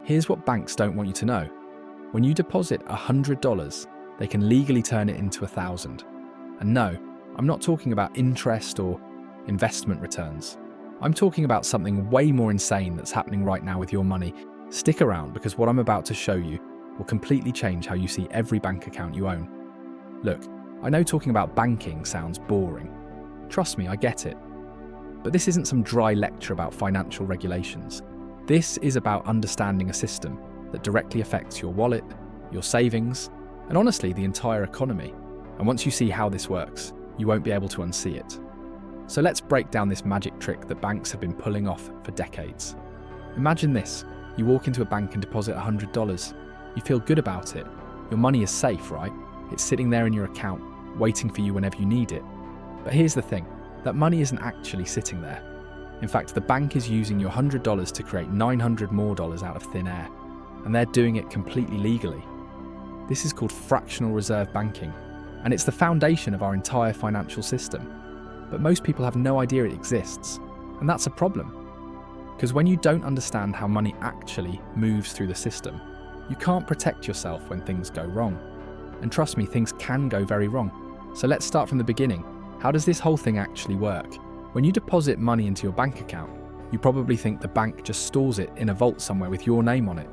Here's what banks don't want you to know. When you deposit $100, they can legally turn it into 1,000. And no, I'm not talking about interest or investment returns. I'm talking about something way more insane that's happening right now with your money. Stick around, because what I'm about to show you will completely change how you see every bank account you own. Look, I know talking about banking sounds boring. Trust me, I get it. But this isn't some dry lecture about financial regulations. This is about understanding a system that directly affects your wallet, your savings, and honestly, the entire economy. And once you see how this works, you won't be able to unsee it. So let's break down this magic trick that banks have been pulling off for decades. Imagine this. You walk into a bank and deposit $100. You feel good about it. Your money is safe, right? It's sitting there in your account, waiting for you whenever you need it. But here's the thing, that money isn't actually sitting there. In fact, the bank is using your $100 to create $900 more out of thin air, and they're doing it completely legally. This is called fractional reserve banking, and it's the foundation of our entire financial system. But most people have no idea it exists, and that's a problem. Because when you don't understand how money actually moves through the system, you can't protect yourself when things go wrong. And trust me, things can go very wrong. So let's start from the beginning. How does this whole thing actually work? When you deposit money into your bank account, you probably think the bank just stores it in a vault somewhere with your name on it.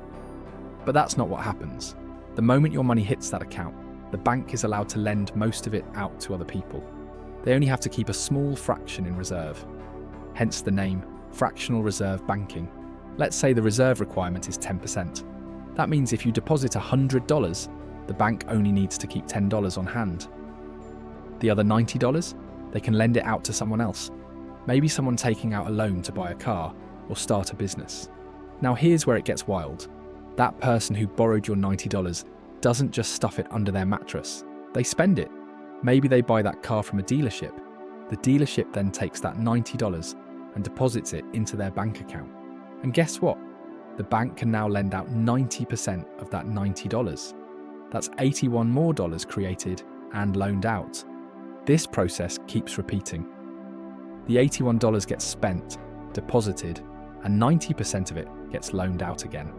But that's not what happens. The moment your money hits that account, the bank is allowed to lend most of it out to other people. They only have to keep a small fraction in reserve. Hence the name, fractional reserve banking. Let's say the reserve requirement is 10%. That means if you deposit $100, the bank only needs to keep $10 on hand. The other $90, they can lend it out to someone else. Maybe someone taking out a loan to buy a car or start a business. Now here's where it gets wild. That person who borrowed your $90 doesn't just stuff it under their mattress. They spend it. Maybe they buy that car from a dealership. The dealership then takes that $90 and deposits it into their bank account. And guess what? The bank can now lend out 90% of that $90. That's $81 more created and loaned out. This process keeps repeating. The $81 gets spent, deposited, and 90% of it gets loaned out again.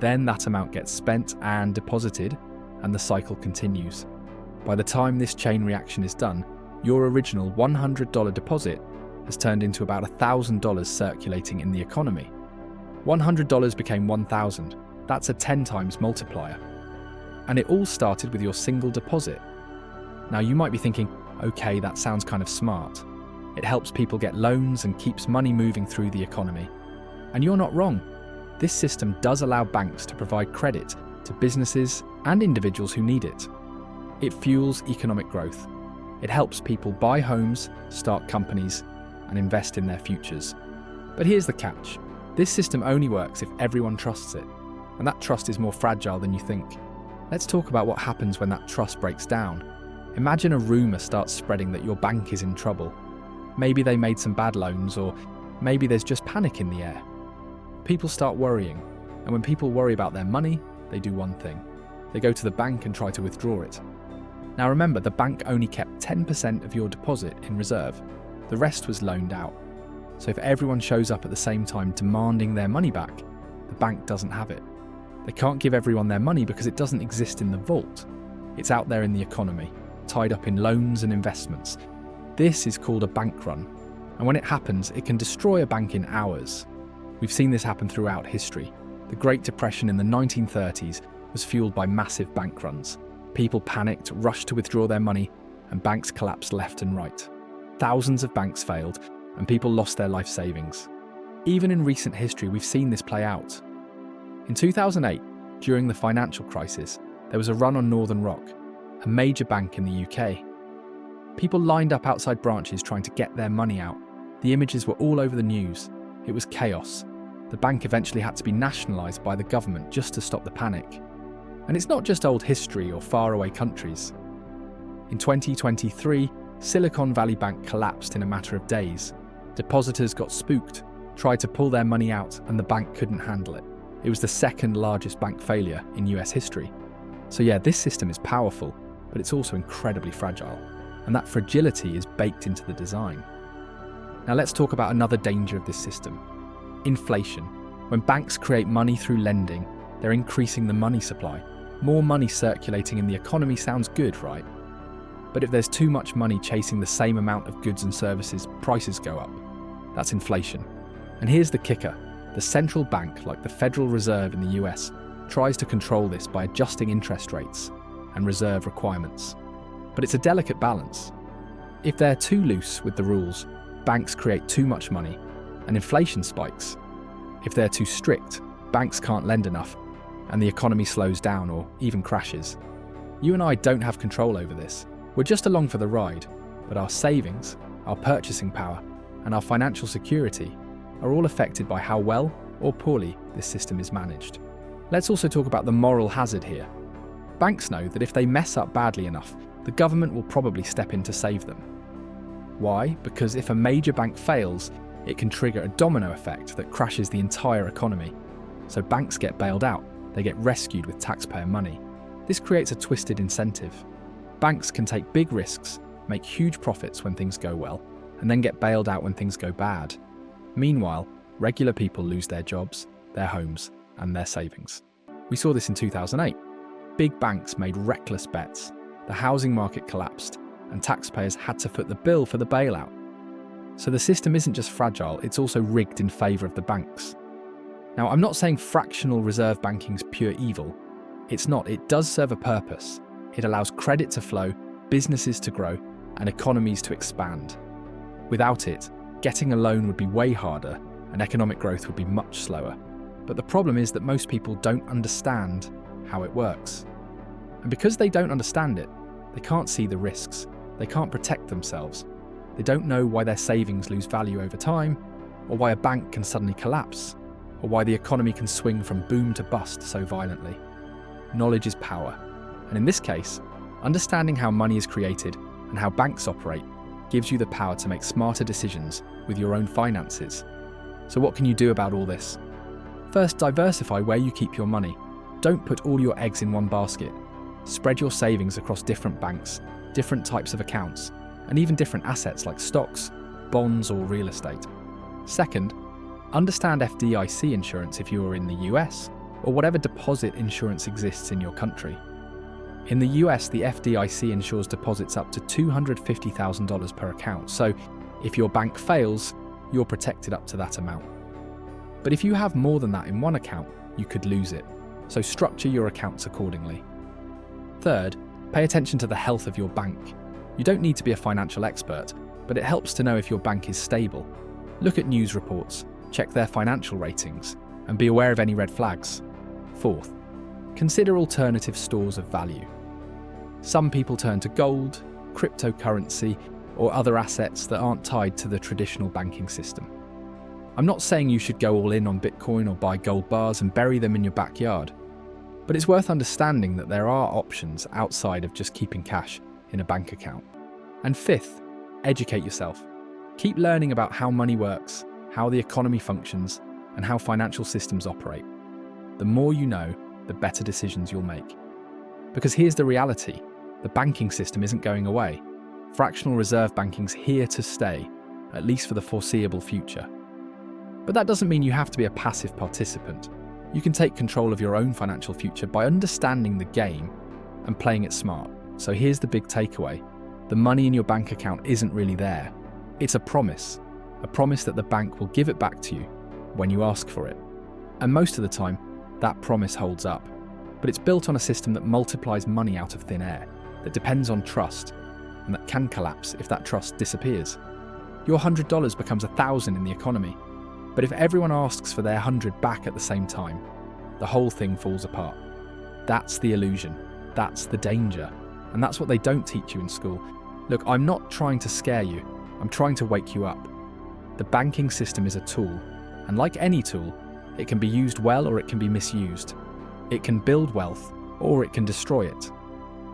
Then that amount gets spent and deposited, and the cycle continues. By the time this chain reaction is done, your original $100 deposit has turned into about $1,000 circulating in the economy. $100 became $1,000. That's a 10 times multiplier. And it all started with your single deposit. Now you might be thinking, okay, that sounds kind of smart. It helps people get loans and keeps money moving through the economy. And you're not wrong. This system does allow banks to provide credit to businesses and individuals who need it. It fuels economic growth. It helps people buy homes, start companies, and invest in their futures. But here's the catch. This system only works if everyone trusts it, and that trust is more fragile than you think. Let's talk about what happens when that trust breaks down. Imagine a rumour starts spreading that your bank is in trouble. Maybe they made some bad loans, or maybe there's just panic in the air. People start worrying, and when people worry about their money, they do one thing. They go to the bank and try to withdraw it. Now remember, the bank only kept 10% of your deposit in reserve. The rest was loaned out. So if everyone shows up at the same time demanding their money back, the bank doesn't have it. They can't give everyone their money because it doesn't exist in the vault. It's out there in the economy, tied up in loans and investments. This is called a bank run. And when it happens, it can destroy a bank in hours. We've seen this happen throughout history. The Great Depression in the 1930s was fueled by massive bank runs. People panicked, rushed to withdraw their money, and banks collapsed left and right. Thousands of banks failed, and people lost their life savings. Even in recent history, we've seen this play out. In 2008, during the financial crisis, there was a run on Northern Rock, a major bank in the UK. People lined up outside branches trying to get their money out. The images were all over the news. It was chaos. The bank eventually had to be nationalised by the government just to stop the panic. And it's not just old history or faraway countries. In 2023, Silicon Valley Bank collapsed in a matter of days. Depositors got spooked, tried to pull their money out, and the bank couldn't handle it. It was the second largest bank failure in US history. So yeah, this system is powerful, but it's also incredibly fragile. And that fragility is baked into the design. Now let's talk about another danger of this system. Inflation. When banks create money through lending, they're increasing the money supply. More money circulating in the economy sounds good, right? But if there's too much money chasing the same amount of goods and services, prices go up. That's inflation. And here's the kicker. The central bank, like the Federal Reserve in the US, tries to control this by adjusting interest rates and reserve requirements. But it's a delicate balance. If they're too loose with the rules, banks create too much money and inflation spikes. If they're too strict, banks can't lend enough and the economy slows down or even crashes. You and I don't have control over this. We're just along for the ride, but our savings, our purchasing power, and our financial security are all affected by how well or poorly this system is managed. Let's also talk about the moral hazard here. Banks know that if they mess up badly enough, the government will probably step in to save them. Why? Because if a major bank fails, it can trigger a domino effect that crashes the entire economy. So banks get bailed out, they get rescued with taxpayer money. This creates a twisted incentive. Banks can take big risks, make huge profits when things go well, and then get bailed out when things go bad. Meanwhile, regular people lose their jobs, their homes, and their savings. We saw this in 2008. Big banks made reckless bets, the housing market collapsed, and taxpayers had to foot the bill for the bailout. So the system isn't just fragile, it's also rigged in favour of the banks. Now, I'm not saying fractional reserve banking's pure evil. It's not. It does serve a purpose. It allows credit to flow, businesses to grow, and economies to expand. Without it, getting a loan would be way harder, and economic growth would be much slower. But the problem is that most people don't understand how it works. And because they don't understand it, they can't see the risks. They can't protect themselves. They don't know why their savings lose value over time, or why a bank can suddenly collapse, or why the economy can swing from boom to bust so violently. Knowledge is power. And in this case, understanding how money is created and how banks operate gives you the power to make smarter decisions with your own finances. So what can you do about all this? First, diversify where you keep your money. Don't put all your eggs in one basket. Spread your savings across different banks, different types of accounts, and even different assets like stocks, bonds, or real estate. Second, understand FDIC insurance if you are in the US, or whatever deposit insurance exists in your country. In the US, the FDIC insures deposits up to $250,000 per account, so if your bank fails, you're protected up to that amount. But if you have more than that in one account, you could lose it, so structure your accounts accordingly. Third, pay attention to the health of your bank. You don't need to be a financial expert, but it helps to know if your bank is stable. Look at news reports, check their financial ratings, and be aware of any red flags. Fourth, consider alternative stores of value. Some people turn to gold, cryptocurrency, or other assets that aren't tied to the traditional banking system. I'm not saying you should go all in on Bitcoin or buy gold bars and bury them in your backyard, but it's worth understanding that there are options outside of just keeping cash in a bank account. And fifth, educate yourself. Keep learning about how money works, how the economy functions, and how financial systems operate. The more you know, the better decisions you'll make. Because here's the reality, the banking system isn't going away. Fractional reserve banking's here to stay, at least for the foreseeable future. But that doesn't mean you have to be a passive participant. You can take control of your own financial future by understanding the game and playing it smart. So here's the big takeaway. The money in your bank account isn't really there. It's a promise that the bank will give it back to you when you ask for it. And most of the time, that promise holds up. But it's built on a system that multiplies money out of thin air, that depends on trust, and that can collapse if that trust disappears. Your $100 becomes $1,000 in the economy. But if everyone asks for their 100 back at the same time, the whole thing falls apart. That's the illusion. That's the danger. And that's what they don't teach you in school. Look, I'm not trying to scare you. I'm trying to wake you up. The banking system is a tool, and like any tool, it can be used well or it can be misused. It can build wealth or it can destroy it.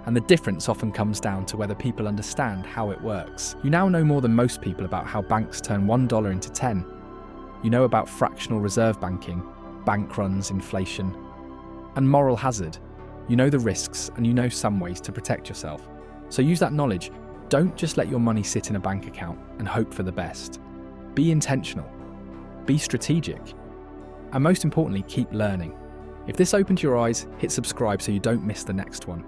And the difference often comes down to whether people understand how it works. You now know more than most people about how banks turn $1 into 10. You know about fractional reserve banking, bank runs, inflation, and moral hazard. You know the risks and you know some ways to protect yourself. So use that knowledge. Don't just let your money sit in a bank account and hope for the best. Be intentional. Be strategic. And most importantly, keep learning. If this opened your eyes, hit subscribe so you don't miss the next one.